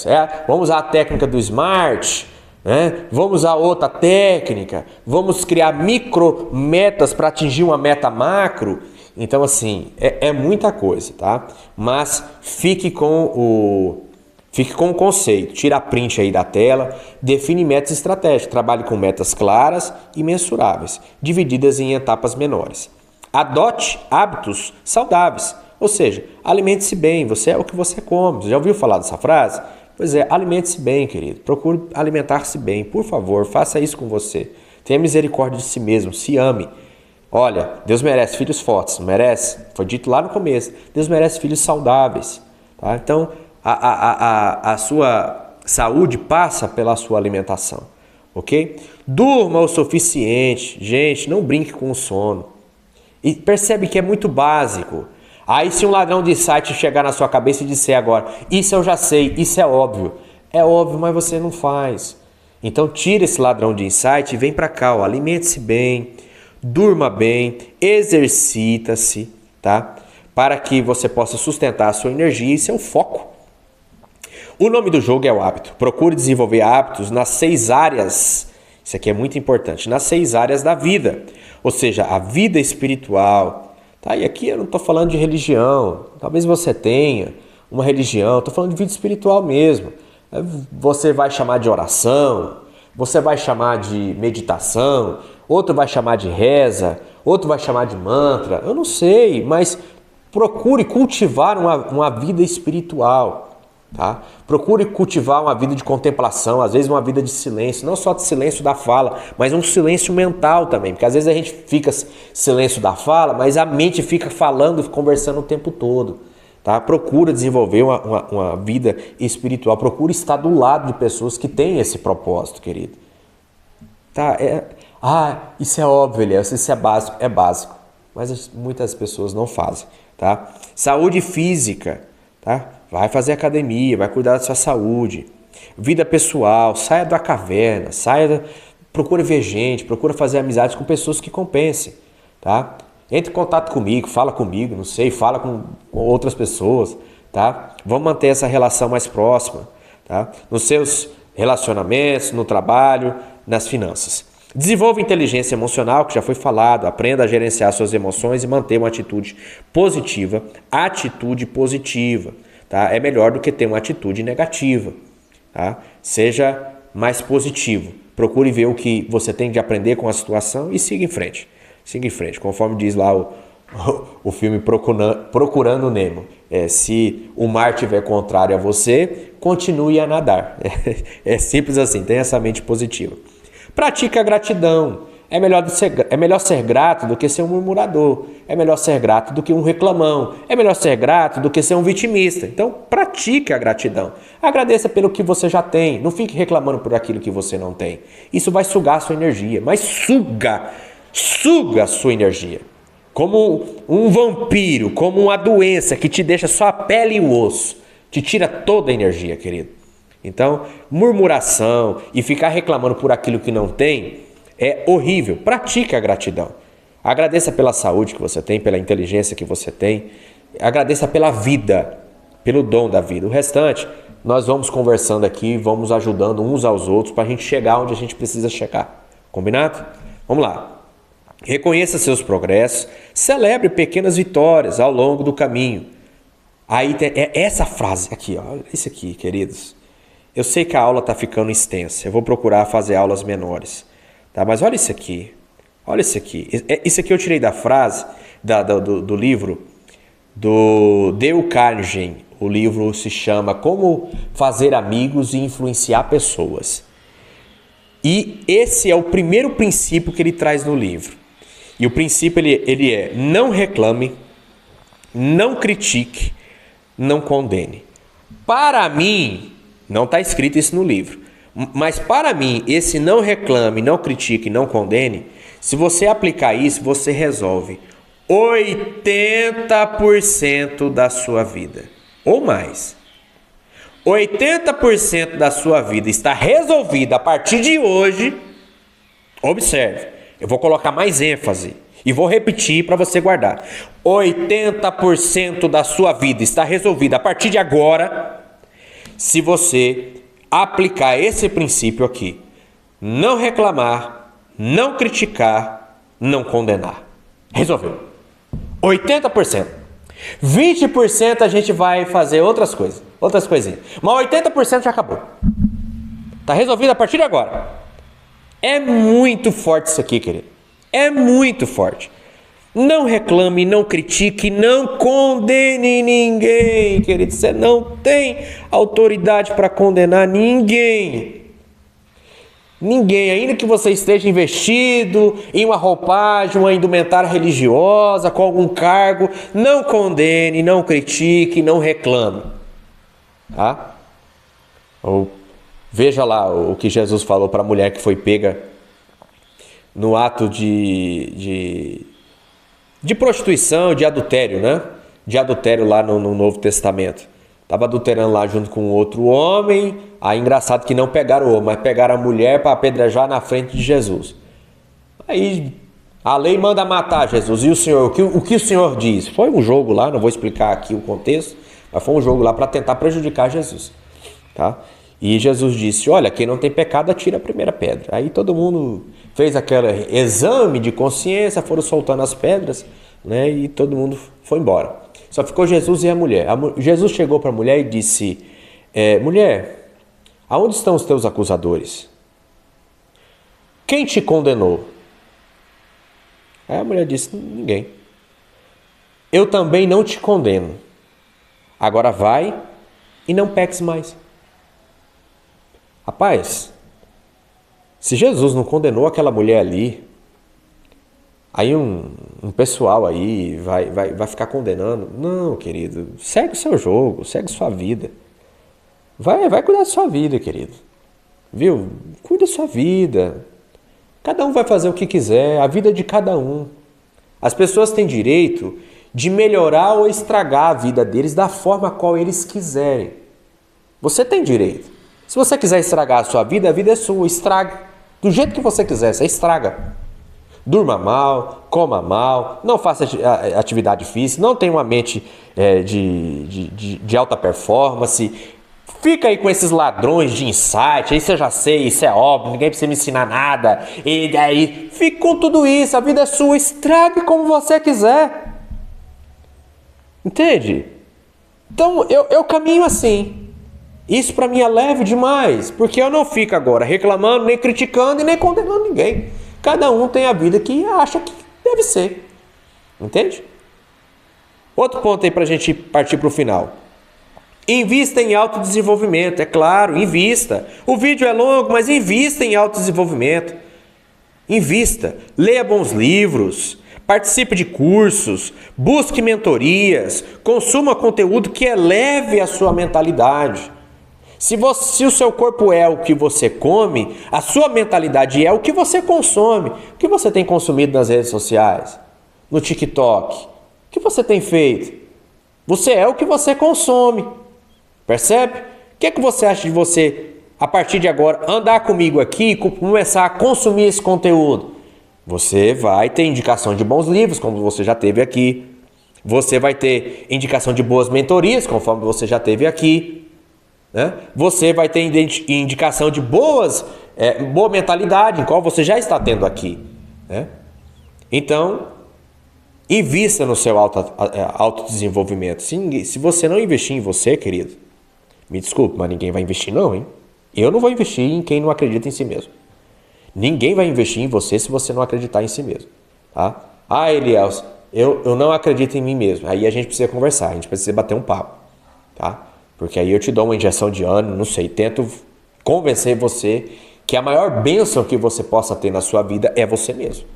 Vamos usar a técnica do SMART, né? Vamos usar outra técnica, vamos criar micro metas para atingir uma meta macro. Então, assim, é muita coisa, tá? Mas fique com o conceito, tira a print aí da tela, define metas estratégicas, trabalhe com metas claras e mensuráveis, divididas em etapas menores. Adote hábitos saudáveis, ou seja, alimente-se bem, você é o que você come. Você já ouviu falar dessa frase? Pois é, alimente-se bem, querido, procure alimentar-se bem, por favor, faça isso com você. Tenha misericórdia de si mesmo, se ame. Olha, Deus merece filhos fortes, não merece? Foi dito lá no começo, Deus merece filhos saudáveis, tá? Então, a sua saúde passa pela sua alimentação, ok? Durma o suficiente. Gente, não brinque com o sono. E percebe que é muito básico. Aí se um ladrão de insight chegar na sua cabeça e disser agora, isso eu já sei, isso é óbvio. É óbvio, mas você não faz. Então tira esse ladrão de insight e vem para cá, alimente-se bem, durma bem, exercita-se, tá? Para que você possa sustentar a sua energia e seu foco. O nome do jogo é o hábito. Procure desenvolver hábitos nas 6 áreas, isso aqui é muito importante, nas 6 áreas da vida. Ou seja, a vida espiritual. Tá? E aqui eu não estou falando de religião. Talvez você tenha uma religião. Estou falando de vida espiritual mesmo. Você vai chamar de oração, você vai chamar de meditação, outro vai chamar de reza, outro vai chamar de mantra. Eu não sei, mas procure cultivar uma vida espiritual. Tá? Procure cultivar uma vida de contemplação, às vezes uma vida de silêncio, não só de silêncio da fala, mas um silêncio mental também, porque às vezes a gente fica silêncio da fala, mas a mente fica falando e conversando o tempo todo. Tá? Procura desenvolver uma vida espiritual, procura estar do lado de pessoas que têm esse propósito, querido. Tá? Isso é óbvio, Elias, isso é básico, mas muitas pessoas não fazem. Tá? Saúde física, tá? Vai fazer academia, vai cuidar da sua saúde. Vida pessoal, saia da caverna, procura ver gente, procura fazer amizades com pessoas que compensem, tá? Entre em contato comigo, fala comigo, não sei, fala com outras pessoas, tá? Vamos manter essa relação mais próxima, tá? Nos seus relacionamentos, no trabalho, nas finanças. Desenvolva inteligência emocional, que já foi falado, aprenda a gerenciar suas emoções e manter uma atitude positiva. Tá? É melhor do que ter uma atitude negativa. Tá? Seja mais positivo. Procure ver o que você tem de aprender com a situação e siga em frente. Siga em frente. Conforme diz lá o filme Procurando Nemo. Se o mar estiver contrário a você, continue a nadar. É simples assim. Tenha essa mente positiva. Pratica a gratidão. É melhor ser grato do que ser um murmurador. É melhor ser grato do que um reclamão. É melhor ser grato do que ser um vitimista. Então, pratique a gratidão. Agradeça pelo que você já tem. Não fique reclamando por aquilo que você não tem. Isso vai sugar a sua energia. Mas suga a sua energia. Como um vampiro, como uma doença que te deixa só a pele e o osso. Te tira toda a energia, querido. Então, murmuração e ficar reclamando por aquilo que não tem é horrível. Pratique a gratidão. Agradeça pela saúde que você tem, pela inteligência que você tem. Agradeça pela vida, pelo dom da vida. O restante, nós vamos conversando aqui, vamos ajudando uns aos outros para a gente chegar onde a gente precisa chegar. Combinado? Vamos lá. Reconheça seus progressos, celebre pequenas vitórias ao longo do caminho. Aí tem essa frase aqui, ó, olha isso aqui, queridos. Eu sei que a aula está ficando extensa, eu vou procurar fazer aulas menores, tá? Mas olha isso aqui, olha isso aqui. Isso aqui eu tirei da frase do livro do Dale Carnegie. O livro se chama Como Fazer Amigos e Influenciar Pessoas. E esse é o primeiro princípio que ele traz no livro. E o princípio ele é: não reclame, não critique, não condene. Para mim, não está escrito isso no livro, mas para mim, esse não reclame, não critique, não condene, se você aplicar isso, você resolve 80% da sua vida, ou mais. 80% da sua vida está resolvida a partir de hoje. Observe, eu vou colocar mais ênfase e vou repetir para você guardar. 80% da sua vida está resolvida a partir de agora, se você aplicar esse princípio aqui. Não reclamar, não criticar, não condenar. Resolveu. 80%. 20% a gente vai fazer outras coisas, outras coisinhas. Mas 80% já acabou. Está resolvido a partir de agora. É muito forte isso aqui, querido. É muito forte. Não reclame, não critique, não condene ninguém, querido. Você não tem autoridade para condenar ninguém. Ninguém, ainda que você esteja investido em uma roupagem, uma indumentária religiosa, com algum cargo, não condene, não critique, não reclame. Tá? Ou veja lá o que Jesus falou para a mulher que foi pega no ato de prostituição, de adultério, né? De adultério lá no Novo Testamento. Estava adulterando lá junto com outro homem. Aí engraçado que não pegaram o homem, mas pegaram a mulher para apedrejar na frente de Jesus. Aí a lei manda matar Jesus. E o Senhor, o que o Senhor diz? Foi um jogo lá, não vou explicar aqui o contexto, mas foi um jogo lá para tentar prejudicar Jesus. Tá? E Jesus disse: olha, quem não tem pecado atira a primeira pedra. Aí todo mundo fez aquele exame de consciência, foram soltando as pedras, né? E todo mundo foi embora. Só ficou Jesus e a mulher. Jesus chegou para a mulher e disse: mulher, aonde estão os teus acusadores? Quem te condenou? Aí a mulher disse: ninguém. Eu também não te condeno. Agora vai e não peques mais. Rapaz, se Jesus não condenou aquela mulher ali, aí um pessoal aí vai ficar condenando. Não, querido, segue o seu jogo, segue sua vida. Vai cuidar da sua vida, querido. Viu? Cuida da sua vida. Cada um vai fazer o que quiser, a vida é de cada um. As pessoas têm direito de melhorar ou estragar a vida deles da forma qual eles quiserem. Você tem direito. Se você quiser estragar a sua vida, a vida é sua, estrague. Do jeito que você quiser, você estraga. Durma mal, coma mal, não faça atividade física, não tenha uma mente de alta performance. Fica aí com esses ladrões de insight, isso eu já sei, isso é óbvio, ninguém precisa me ensinar nada. E daí, fique com tudo isso, a vida é sua, estrague como você quiser. Entende? Então, eu caminho assim. Isso para mim é leve demais, porque eu não fico agora reclamando, nem criticando e nem condenando ninguém. Cada um tem a vida que acha que deve ser. Entende? Outro ponto aí para a gente partir para o final. Invista em autodesenvolvimento, é claro, invista. O vídeo é longo, mas invista em autodesenvolvimento. Invista, leia bons livros, participe de cursos, busque mentorias, consuma conteúdo que eleve a sua mentalidade. Se o seu corpo é o que você come, a sua mentalidade é o que você consome. O que você tem consumido nas redes sociais? No TikTok? O que você tem feito? Você é o que você consome. Percebe? O que é que você acha de você, a partir de agora, andar comigo aqui e começar a consumir esse conteúdo? Você vai ter indicação de bons livros, como você já teve aqui. Você vai ter indicação de boas mentorias, conforme você já teve aqui. Né? Você vai ter indicação de boa mentalidade, em qual você já está tendo aqui. Né? Então, invista no seu autodesenvolvimento. Se você não investir em você, querido, me desculpe, mas ninguém vai investir não, hein? Eu não vou investir em quem não acredita em si mesmo. Ninguém vai investir em você se você não acreditar em si mesmo. Tá? Ah, Elielson, eu não acredito em mim mesmo. Aí a gente precisa conversar, a gente precisa bater um papo. Tá? Porque aí eu te dou uma injeção de ânimo, não sei, tento convencer você que a maior bênção que você possa ter na sua vida é você mesmo.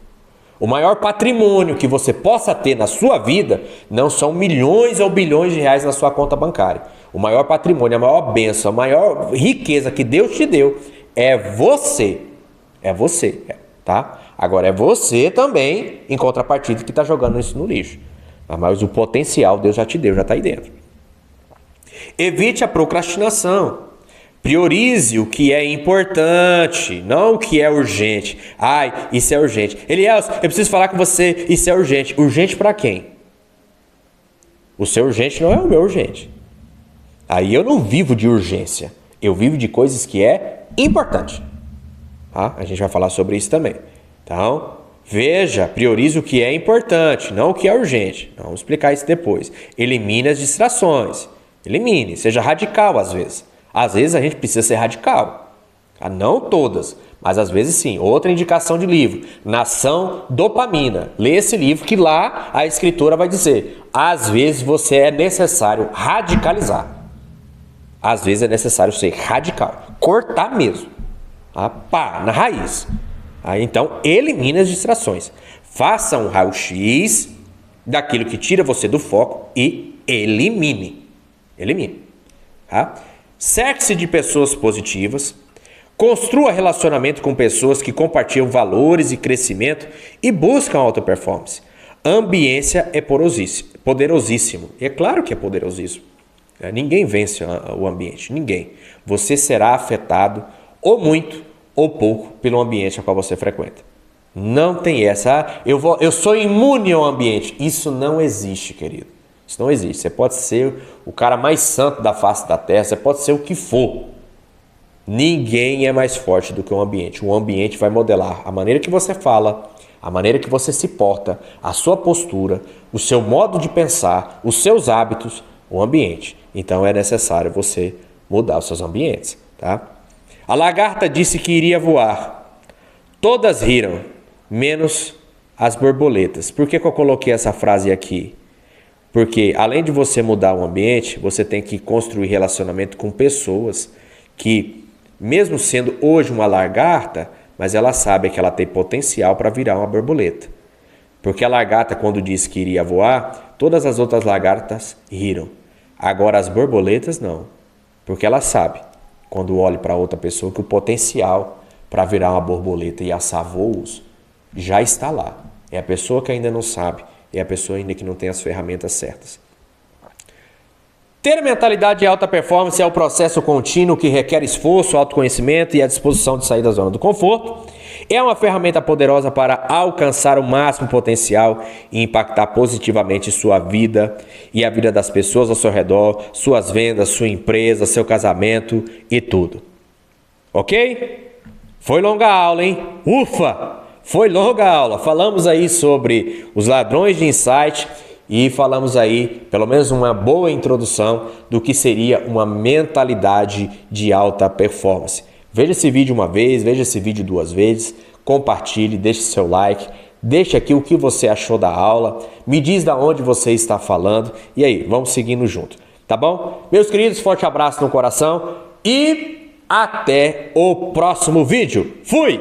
O maior patrimônio que você possa ter na sua vida não são milhões ou bilhões de reais na sua conta bancária. O maior patrimônio, a maior bênção, a maior riqueza que Deus te deu é você. É você, tá? Agora é você também, em contrapartida, que está jogando isso no lixo. Mas o potencial Deus já te deu, já está aí dentro. Evite a procrastinação. Priorize o que é importante, não o que é urgente. Ai, isso é urgente. Elielson, eu preciso falar com você, isso é urgente. Urgente para quem? O seu urgente não é o meu urgente. Aí eu não vivo de urgência. Eu vivo de coisas que é importante. Tá? A gente vai falar sobre isso também. Então, veja, priorize o que é importante, não o que é urgente. Vamos explicar isso depois. Elimine as distrações. Elimine, seja radical às vezes. Às vezes a gente precisa ser radical. Não todas, mas às vezes sim. Outra indicação de livro, Nação Dopamina. Lê esse livro que lá a escritora vai dizer, às vezes você é necessário radicalizar. Às vezes é necessário ser radical, cortar mesmo. Pá, na raiz. Então, elimine as distrações. Faça um raio-x daquilo que tira você do foco e elimine. Elimine. Tá? Cerque-se de pessoas positivas. Construa relacionamento com pessoas que compartilham valores e crescimento e buscam alta performance. Ambiência é poderosíssimo. É claro que é poderosíssimo. Ninguém vence o ambiente. Ninguém. Você será afetado ou muito ou pouco pelo ambiente a qual você frequenta. Não tem essa. Eu sou imune ao ambiente. Isso não existe, querido. Isso não existe. Você pode ser o cara mais santo da face da terra. Você pode ser o que for. Ninguém é mais forte do que o ambiente. O ambiente vai modelar a maneira que você fala, a maneira que você se porta, a sua postura, o seu modo de pensar, os seus hábitos, o ambiente. Então é necessário você mudar os seus ambientes, tá? A lagarta disse que iria voar. Todas riram, menos as borboletas. Por que eu coloquei essa frase aqui? Porque além de você mudar o ambiente, você tem que construir relacionamento com pessoas que, mesmo sendo hoje uma lagarta, mas ela sabe que ela tem potencial para virar uma borboleta. Porque a lagarta, quando disse que iria voar, todas as outras lagartas riram. Agora as borboletas não. Porque ela sabe, quando olha para outra pessoa, que o potencial para virar uma borboleta e assar voos já está lá. É a pessoa que ainda não sabe, é a pessoa ainda que não tem as ferramentas certas. Ter a mentalidade de alta performance é um processo contínuo que requer esforço, autoconhecimento e a disposição de sair da zona do conforto. É uma ferramenta poderosa para alcançar o máximo potencial e impactar positivamente sua vida e a vida das pessoas ao seu redor, suas vendas, sua empresa, seu casamento e tudo. Ok? Foi longa aula, hein? Ufa! Foi longa aula. Falamos aí sobre os ladrões de insight e falamos aí, pelo menos uma boa introdução do que seria uma mentalidade de alta performance. Veja esse vídeo uma vez, veja esse vídeo duas vezes, compartilhe, deixe seu like, deixe aqui o que você achou da aula, me diz da onde você está falando e aí, vamos seguindo junto, tá bom? Meus queridos, forte abraço no coração e até o próximo vídeo. Fui!